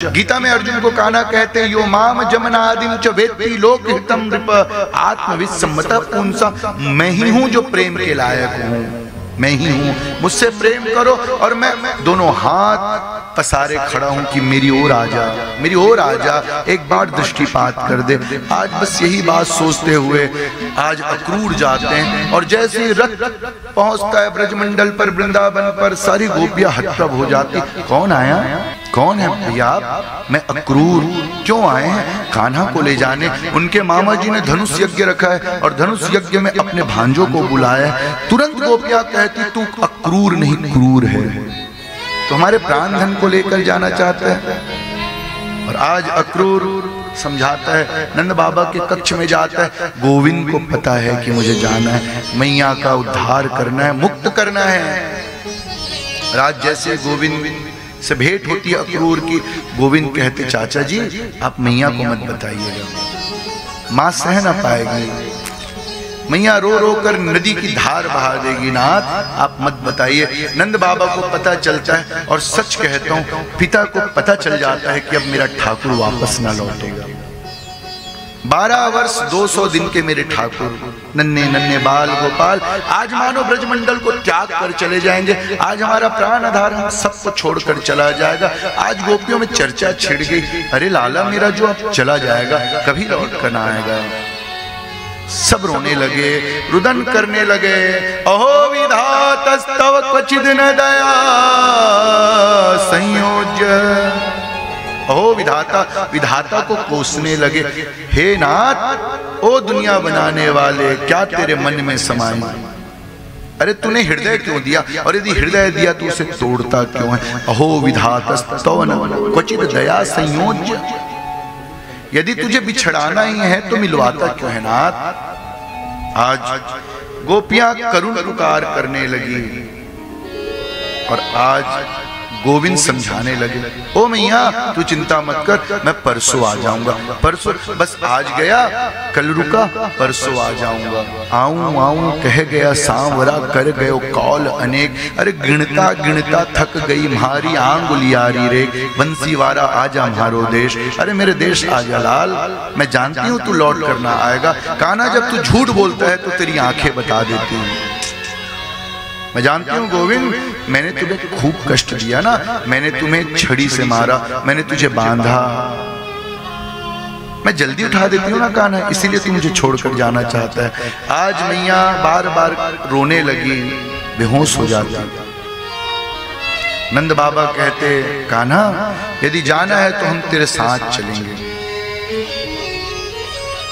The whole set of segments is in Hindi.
गीता में अर्जुन को कान्हा कहते हैं, यो माम जमनादिम च वेत्ति लोक हितम नृप आत्मविसम्मत पुंसा। मैं ही हूं जो प्रेम के लायक हूं, मैं ही हूं, मुझसे प्रेम करो। और मैं दोनों हाथ पसारे खड़ा हूं कि मेरी ओर आ जा, मेरी ओर आ जा, एक बार दृष्टिपात कर दे। आज बस यही बात सोचते हुए आज अक्रूर जाते हैं और जैसे ही रथ पहुंचता है ब्रजमंडल पर, वृंदावन पर, सारी गोपियां हतप्रभ हो जाती। कौन आया, कौन है भैया? मैं अक्रूर। क्यों आए हैं? कान्हा को ले जाने। उनके मामा जी ने धनुष यज्ञ रखा है और धनुष यज्ञ में अपने भांजों को बुलाया है। तुरंत गोपियां कहती, तू अक्रूर नहीं क्रूर है, तो हमारे प्राण धन को लेकर जाना चाहता है। और आज अक्रूर समझाता है, नंद बाबा के कक्ष में जाता है। गोविंद को पता है कि मुझे जाना है, मैया का उद्धार करना है, मुक्त करना है। राज जैसे गोविंद से भेंट होती है अक्रूर की, गोविंद कहते, चाचा जी आप मैया को मत बताइएगा, मां सह ना पाएगी, मैया रो रो कर नदी की धार बहा देगी, नाथ आप मत बताइए। नंद बाबा को पता चलता है और सच कहता हूं, पिता को पता चल जाता है कि अब मेरा ठाकुर वापस ना लौटेगा। 12 वर्ष 200 दिन के मेरे ठाकुर, नन्हे नन्हे बाल गोपाल, आज मानो ब्रजमंडल को त्याग कर चले जाएंगे। आज हमारा प्राण आधार हम सबको छोड़कर चला जाएगा। आज गोपियों में चर्चा छिड़ गई, अरे लाला मेरा जो अब चला जाएगा कभी लौट कर ना आएगा। सब रोने लगे, रुदन करने लगे। अहो विधातस्तव क्वचिद न दया संयोज्य। अहो विधाता, विधाता को कोसने लगे। हे नाथ, ओ दुनिया बनाने वाले, क्या तेरे मन में समाई? अरे तूने हृदय क्यों दिया, और यदि हृदय दिया तो उसे तोड़ता क्यों है? अहो विधातस्तव क्वचिद दया संयोज्य। यदि तुझे बिछड़ाना ही है तो मिलवाता क्यों है नाथ? आज गोपियां करुण पुकार करने लगी और आज गोविंद समझाने लगे, ओ मैया तू चिंता मत कर, मैं परसों आ जाऊंगा। परसों बस आज गया, कल रुका, परसों आ जाऊंगा। आऊं आऊं कह गया सांवरा, कर गयो कौल अनेक। अरे गिनता गिनता थक गई म्हारी आंगुलियारी रे, बंसीवारा आजा म्हारो देश। अरे मेरे देश आजा लाल, मैं जानती हूँ तू लौट करना आएगा। कान्हा जब तू झूठ बोलता है तो तेरी आंखें बता देती हैं। मैं जानती हूँ गोविंद, मैंने तुम्हें खूब कष्ट दिया ना, मैंने तुम्हें छड़ी से मारा, मैंने तुझे बांधा, मैं जल्दी उठा देती हूँ ना कान्हा, इसीलिए तू मुझे छोड़कर जाना चाहता है। आज मैया बार बार रोने लगी, बेहोश हो जाती। नंद बाबा कहते, कान्हा यदि जाना है तो हम तेरे साथ चलेंगे।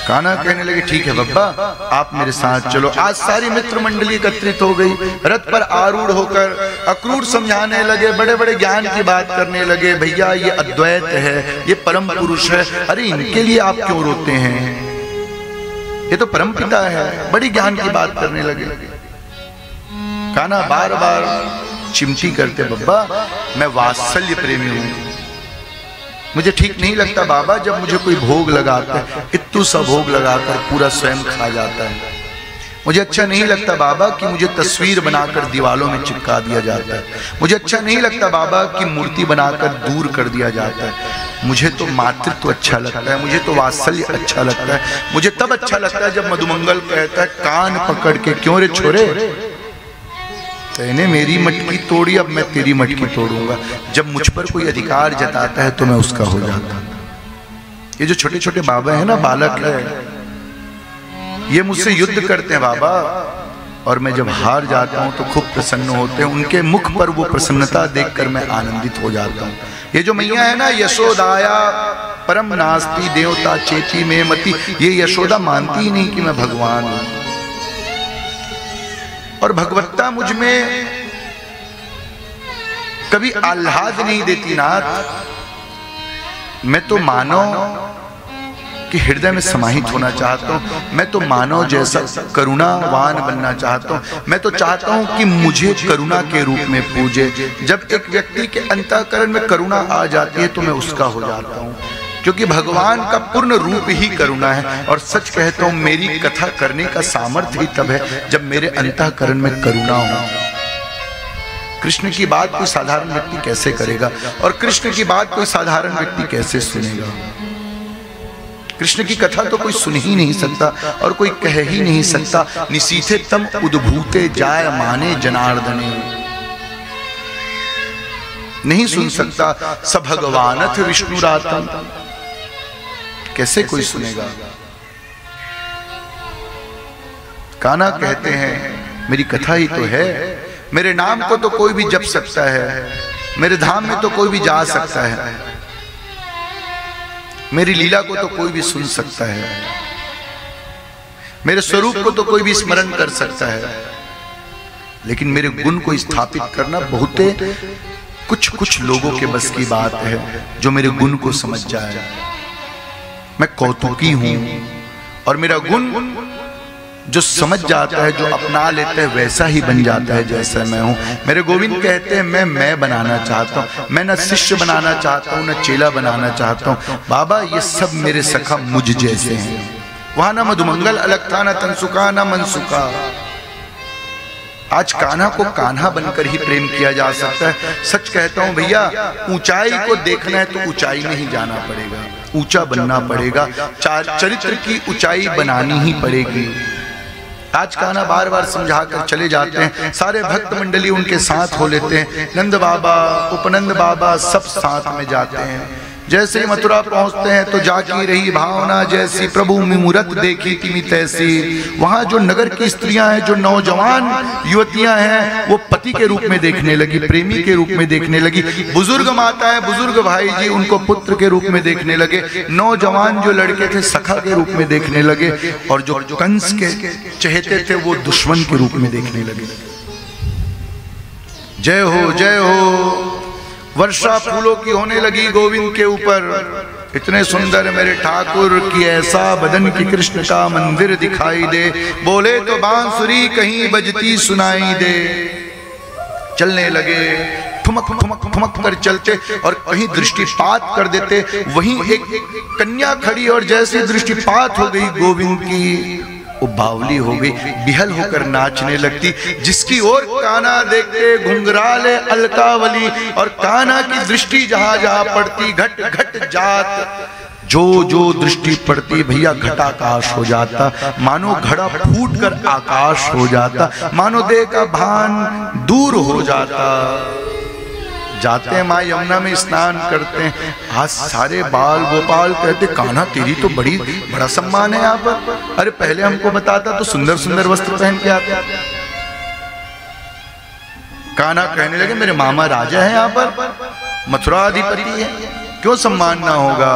कान्हा कहने लगे, ठीक है बब्बा आप मेरे साथ चलो। आज सारी मित्र मंडली एकत्रित हो गई, रथ पर आरूढ़ होकर अक्रूर समझाने लगे, बड़े बड़े ज्ञान की बात करने लगे। भैया ये अद्वैत है, ये परम पुरुष है, अरे इनके लिए आप क्यों रोते हैं, ये तो परम पिता है। बड़ी ज्ञान की बात करने लगे। कान्हा बार बार चिमटी करते, बब्बा मैं वात्सल्य प्रेमी हूं, मुझे ठीक नहीं लगता बाबा जब मुझे कोई भोग लगाता है, इत्तू सा भोग लगाकर पूरा स्वयं खा जाता है। मुझे अच्छा नहीं लगता बाबा कि मुझे तस्वीर बनाकर दीवालों में चिपका दिया जाता है। मुझे अच्छा नहीं लगता बाबा कि मूर्ति बनाकर दूर कर दिया जाता है। मुझे तो मातृत्व अच्छा लगता है, मुझे तो वात्सल्य अच्छा लगता है। मुझे तब अच्छा लगता है जब मधुमंगल कहता है, कान पकड़ के, क्यों रे छोरे, तूने मेरी मटकी तोड़ी, अब मैं तेरी मटकी तोड़ूंगा। जब मुझ पर कोई अधिकार जताता है तो मैं उसका हो जाता हूं। ये जो छोटे छोटे बाबा है ना, बालक है, ये मुझसे युद्ध करते हैं बाबा, और मैं जब हार जाता हूं तो खूब प्रसन्न होते हैं। उनके मुख पर वो प्रसन्नता देखकर मैं आनंदित हो जाता हूं। ये जो मैया है ना, यशोदाया परम नास्ति देवता चेती में मति, ये यशोदा मानती ही नहीं कि मैं भगवान हूं, और भगवत्ता मुझ में कभी आह्लाद नहीं देती नाथ। मैं तो मानव कि हृदय में समाहित होना चाहता हूं, मैं तो मानव जैसा करुणावान बनना चाहता हूं। मैं तो चाहता हूं कि मुझे करुणा के रूप में पूजे। जब एक व्यक्ति के अंतःकरण में करुणा आ जाती है तो मैं उसका हो जाता हूं, क्योंकि भगवान का पूर्ण रूप ही करुणा है। और सच कहता हूं, मेरी कथा करने का सामर्थ्य ही तब है जब मेरे अंतःकरण में करुणा हो। कृष्ण की बात कोई साधारण व्यक्ति कैसे करेगा और कृष्ण की बात कोई साधारण व्यक्ति कैसे सुनेगा? कृष्ण की कथा तो कोई सुन ही नहीं सकता और कोई कह ही नहीं सकता। निशीथे तम उद्भूते जाय माने जनार्दने, नहीं सुन सकता। स भगवानथ विष्णुरातम, कैसे कोई सुनेगा? कान्हा कहते हैं मेरी कथा ही तो है, मेरे नाम को तो कोई भी जप सकता है, मेरे धाम में तो कोई भी जा सकता है, मेरी लीला को तो कोई भी सुन सकता है, मेरे स्वरूप को तो कोई भी स्मरण कर सकता है, लेकिन मेरे गुण को स्थापित करना बहुत कुछ लोगों के बस की बात है जो मेरे गुण को समझ जाए। मैं कौतुकी हूं और मेरा गुण जो समझ जाता है, जो अपना लेता है, वैसा ही बन जाता है जैसा मैं हूं। मेरे गोविंद कहते हैं मैं बनाना चाहता हूं, मैं न शिष्य बनाना चाहता हूं, न चेला बनाना चाहता हूं। बाबा ये सब मेरे सखा मुझ जैसे हैं। वहां ना मधुमंगल अलग था, ना तनसुका, ना मनसुका। आज कान्हा को कान्हा बनकर ही प्रेम किया जा सकता है। सच कहता हूं भैया, ऊंचाई को देखना है तो ऊंचाई में ही जाना पड़ेगा, ऊंचा बनना पड़ेगा, चरित्र की ऊंचाई बनानी ही पड़ेगी। आज कान्हा बार बार समझा कर चले जाते हैं, सारे भक्त मंडली उनके साथ हो लेते हैं, नंद बाबा, उपनंद बाबा सब साथ में जाते हैं। जैसे मथुरा पहुंचते हैं तो जाकी रही भावना जैसी, प्रभु मूरत देखी तिमी तैसी। वहां जो नगर की स्त्रियां हैं, जो नौजवान युवतियां हैं, वो पति के रूप में देखने लगी, प्रेमी के रूप में देखने लगी। बुजुर्ग माता है, बुजुर्ग भाई जी उनको पुत्र के रूप में देखने लगे। नौजवान जो लड़के थे सखा के रूप में देखने लगे, और जो कंस के चहेते थे वो दुश्मन के रूप में देखने लगे। जय हो जय हो। वर्षा फूलों की होने लगी गोविंद के ऊपर। इतने सुंदर मेरे ठाकुर की ऐसा बदन की कृष्ण का मंदिर दिखाई दे, बोले तो बांसुरी कहीं बजती सुनाई दे। चलने लगे, ठुमक ठुमक ठुमक कर चलते और कहीं दृष्टिपात कर देते, वहीं एक कन्या खड़ी और जैसे दृष्टिपात हो गई गोविंद की, वो बावली हो गई, बिहल होकर नाचने लगती। जिसकी ओर कान्हा देखते घुंघराले अलकावली, और कान्हा की दृष्टि जहां जहां पड़ती घट घट जात, जो जो दृष्टि पड़ती भैया घटाकाश हो जाता। मानो घड़ा फूट कर आकाश हो जाता, मानो देह का भान दूर हो जाता। जाते हैं माँ यमुना में स्नान करते हैं, आज सारे बाल गोपाल कहते कान्हा तेरी तो बड़ा सम्मान है यहाँ पर। अरे पहले हमको बताता तो सुंदर सुंदर वस्त्र पहन के आते। कान्हा कहने लगे मेरे मामा राजा है यहाँ पर, मथुरा अधिपति है, क्यों सम्मान ना होगा।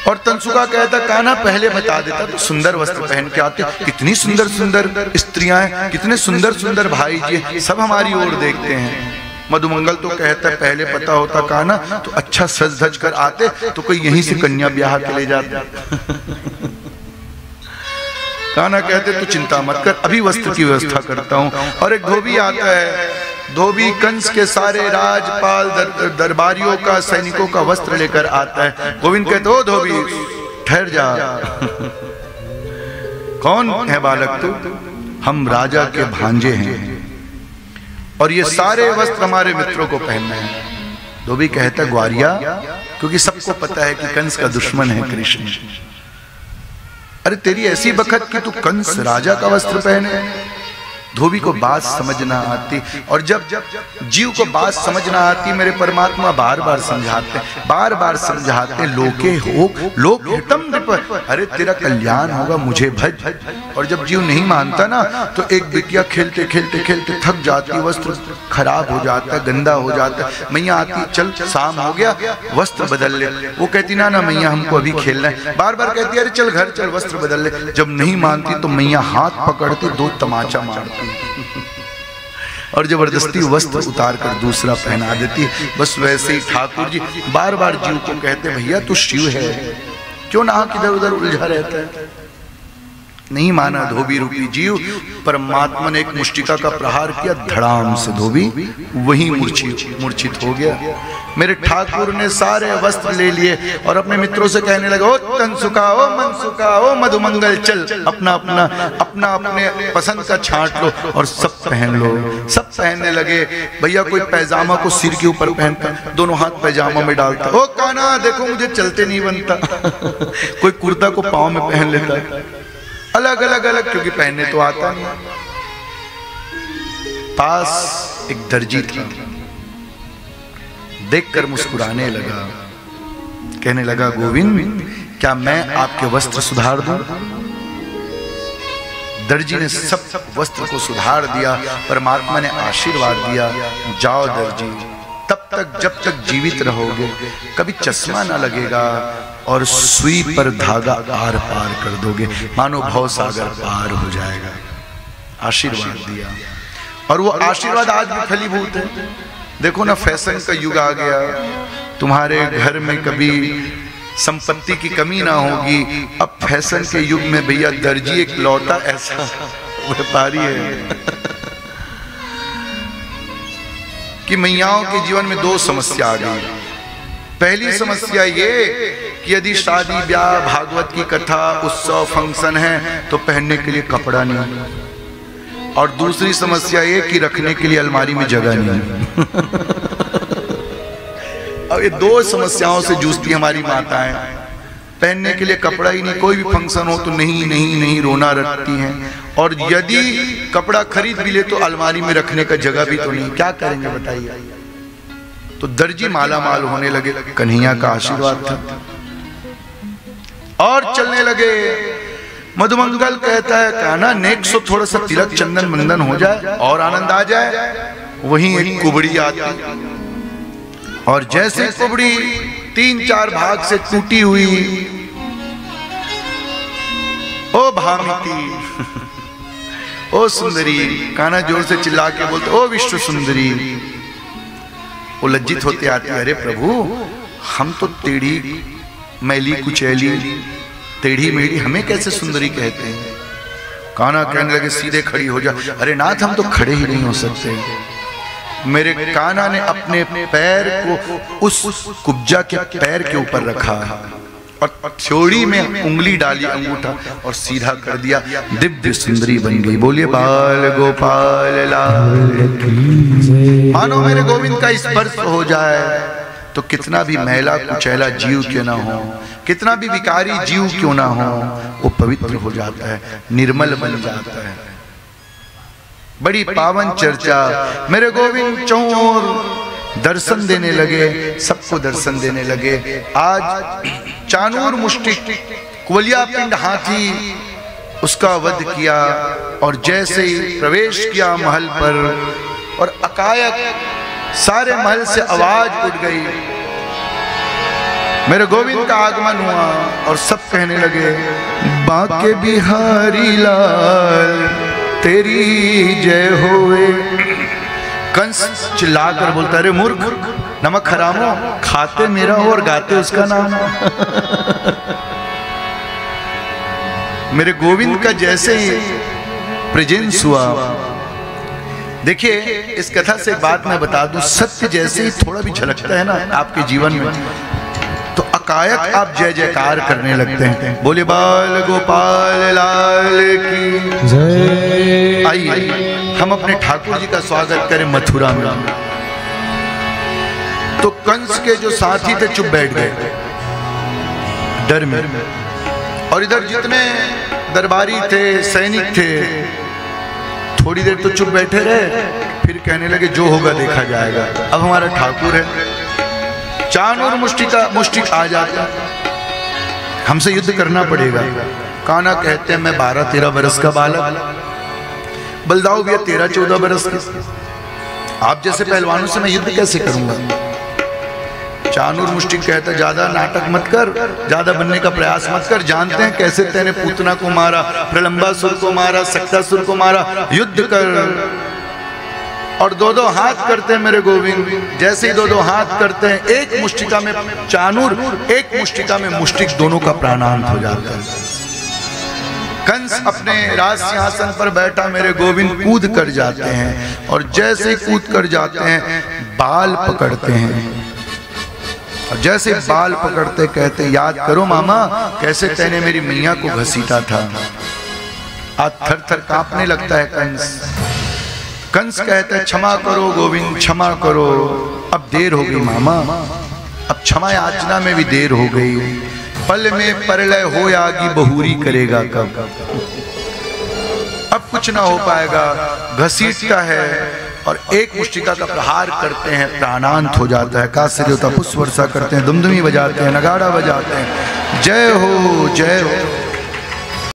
और तनसुका कहता कान्हा पहले बता देता तो सुंदर वस्त्र पहन के आते। कितनी सुंदर सुंदर स्त्रियां हैं, कितने सुंदर सुंदर भाई जी, सब हमारी ओर देखते हैं। मधुमंगल तो कहता है पहले पता होता कान्हा तो अच्छा सज धज कर आते, तो कोई यहीं से कन्या ब्याह के ले जाते। कान्हा कहते तो चिंता मत कर, अभी वस्त्र की व्यवस्था करता हूं। और एक धोबी आता है, धोबी कंस के सारे राजपाल दरबारियों का, सैनिकों का वस्त्र लेकर आता है। गोविंद कहते ओ धोबी ठहर जा। कौन है बालक तू? हम राजा के भांजे हैं और ये सारे वस्त्र हमारे मित्रों को पहनना है। धोबी कहता ग्वारिया, क्योंकि सबको पता है कि कंस का दुश्मन है कृष्ण। अरे तेरी ऐसी बखत कि तू कंस राजा का वस्त्र पहने। धोबी को बात समझ ना आती, और जब जीव को बात समझ ना आती मेरे परमात्मा बार बार समझाते लोके हो लोक हितम नृप, अरे तेरा कल्याण होगा मुझे भज। और जब जीव नहीं मानता ना तो एक बिटिया खेलते खेलते खेलते थक जाती, वस्त्र खराब हो जाता है, गंदा हो जाता है। मैया आती, चल शाम हो गया वस्त्र बदल ले। वो कहती ना मैया हमको अभी खेलना है। बार बार कहती अरे चल घर चल वस्त्र बदल ले। जब नहीं मानती तो मैया हाथ पकड़ती, दो तमाचा मारती और जबरदस्ती वस्त्र उतार कर दूसरा पहना देती। बस वैसे ही ठाकुर जी बार बार जीव को कहते भैया तू शिव है, क्यों ना किधर उधर उलझा रहता है। नहीं माना धोबी रूपी जीव। परमात्मा ने एक मुष्टिका का प्रहार किया, धड़ाम से धोबी वहीं मूर्छित हो गया। मेरे ठाकुर ने सारे वस्त्र ले लिए और अपने मित्रों से कहने लगे, ओ तन सुखा, ओ मन सुखा, ओ मधुमंगल, चल अपना अपना अपना अपने पसंद का छांट लो और सब पहन लो। सब पहनने लगे। भैया कोई पैजामा को सिर के ऊपर पहनता, दोनों हाथ पैजामा में डालता, ओ कान्हा देखो मुझे चलते नहीं बनता। कोई कुर्ता को पाँव में पहन लेता, अलग अलग अलग, क्योंकि पहनने तो आता नहीं। पास एक दर्जी था, देखकर मुस्कुराने लगा, कहने लगा, गोविंद क्या मैं आपके वस्त्र सुधार दूं? दर्जी ने सब वस्त्र को सुधार दिया। परमात्मा ने आशीर्वाद दिया, जाओ दर्जी, तब तक जब तक जीवित रहोगे कभी चश्मा ना लगेगा और सुई पर धागा आर पार कर दोगे, मानो भव सागर पार हो जाएगा। आशीर्वाद दिया और वो आशीर्वाद आज भी फलीभूत है। देखो ना, फैशन का युग आ गया, तुम्हारे घर में कभी संपत्ति की कमी ना होगी। अब फैशन के युग में भैया दर्जी एक लौटा ऐसा व्यापारी है कि मैयाओं के जीवन में दो समस्या आ गई। पहली समस्या ये कि यदि शादी ब्याह भागवत की कथा उत्सव फंक्शन है तो पहनने के लिए कपड़ा नहीं, और दूसरी समस्या ये कि रखने के लिए अलमारी में जगह नहीं। अब ये दो समस्याओं से जूझती हमारी माताएं। पहनने के लिए कपड़ा ही नहीं, कोई भी फंक्शन हो तो नहीं नहीं नहीं रोना रखती हैं, और यदि कपड़ा खरीद भी ले तो अलमारी में रखने का जगह भी तो नहीं, क्या करेंगे बताइए। तो दर्जी माला माल होने लगे, कन्हैया का आशीर्वाद था, और चलने लगे। मधुमंगल कहता है, कान्हा नेक सो थोड़ा सा तिलक चंदन मंदन हो जाए और आनंद आ जाए। वहीं एक कुबड़ी आती, और जैसे कुबड़ी 3-4 भाग से टूटी हुई, ओ भामिती, ओ सुंदरी, कान्हा जोर से चिल्ला के बोलते, ओ विश्व सुंदरी। वो लज्जित होते आते, अरे प्रभु हम तो टेढ़ी मैली कुचैली टेढ़ी मेढ़ी, हमें कैसे सुंदरी कहते हैं। कान्हा कहने लगे, सीधे खड़ी हो जा। अरे नाथ हम तो खड़े ही नहीं हो सकते। मेरे कान्हा ने अपने पैर को उस कुब्जा के पैर के ऊपर रखा और थ्योड़ी में उंगली डाली, अंगूठा, और सीधा कर दिया। दिव्य सुंदरी बन गई। बोलिए बाल गोपाल लाल की। मानो मेरे गोविंद का स्पर्श हो जाए तो कितना भी मैला कुचैला जीव क्यों ना हो, कितना भी विकारी जीव क्यों ना हो, वो पवित्र हो जाता है, निर्मल बन जाता है। बड़ी पावन चर्चा। मेरे गोविंद चौर दर्शन देने लगे, सबको दर्शन देने लगे। आज चानूर मुष्टिक कुवलिया पिंड हाथी, उसका वध किया, और जैसे ही प्रवेश किया महल पर, और अकायक सारे महल से आवाज उठ गई, मेरे गोविंद का आगमन हुआ, और सब कहने लगे, बांके बिहारी लाल तेरी जय होवे। कंस चिल्लाकर बोलता, अरे मूर्ख, नमक हरामो, खाते मेरा हो और गाते उसका नाम। मेरे गोविंद का जैसे ही प्रेजेंस हुआ, देखिए इस कथा से एक बात मैं बता दूं, सत्य जैसे ही थोड़ा भी झलकता है ना आपके जीवन में, तो अकायक आप जय जयकार करने लगते हैं। बोले बाल गोपाल लाल की जय। आइए हम अपने ठाकुर जी का स्वागत करें मथुरा में। तो कंस के जो साथी थे चुप बैठ गए डर में, और इधर जितने दरबारी थे, सैनिक थे, थोड़ी देर तो चुप बैठे रहे, फिर कहने लगे जो होगा देखा जाएगा। अब हमारा ठाकुर है, चानूर मुष्टिक आ जाता, हमसे युद्ध करना पड़ेगा। कान्हा कहते हैं, मैं 12-13 बरस का बालक, बलदाऊ भी 13-14 बरस के, आप जैसे पहलवानों से मैं युद्ध कैसे करूंगा। चानूर मुष्टिक कहता, ज्यादा नाटक मत कर, ज्यादा बनने का प्रयास मत कर, जानते हैं कैसे तेने पूतना को मारा, प्रलंबासुर को मारा, सक्तासुर को मारा, युद्ध कर। और 2-2 हाथ करते हैं मेरे गोविंद, जैसे ही 2-2 हाथ करते हैं, एक मुष्टिका में चानूर, एक मुष्टिका में मुष्टिक, दोनों का प्राणांत हो जाता है। कंस अपने राज सिंहासन पर बैठा मेरे गोविंद कूद कर जाते हैं और जैसे कूद कर जाते हैं बाल पकड़ते हैं और जैसे बाल पकड़ते कहते याद करो मामा कैसे तैने मेरी मैया को घसीटा था। आज थर थर कांपने लगता है कंस। कंस कहता है क्षमा करो गोविंद क्षमा करो, अब देर हो गई मामा, अब क्षमा याचना में भी देर हो गई। पल में परलय हो आगी बहुरी करेगा कब, अब कुछ ना हो पाएगा। घसीटता है और एक मुष्टिका का प्रहार करते हैं, प्राणांत हो जाता है। काशी देवता पुष्प वर्षा करते हैं, दुमदुमी बजाते हैं, नगाड़ा बजाते हैं, जय हो जय हो।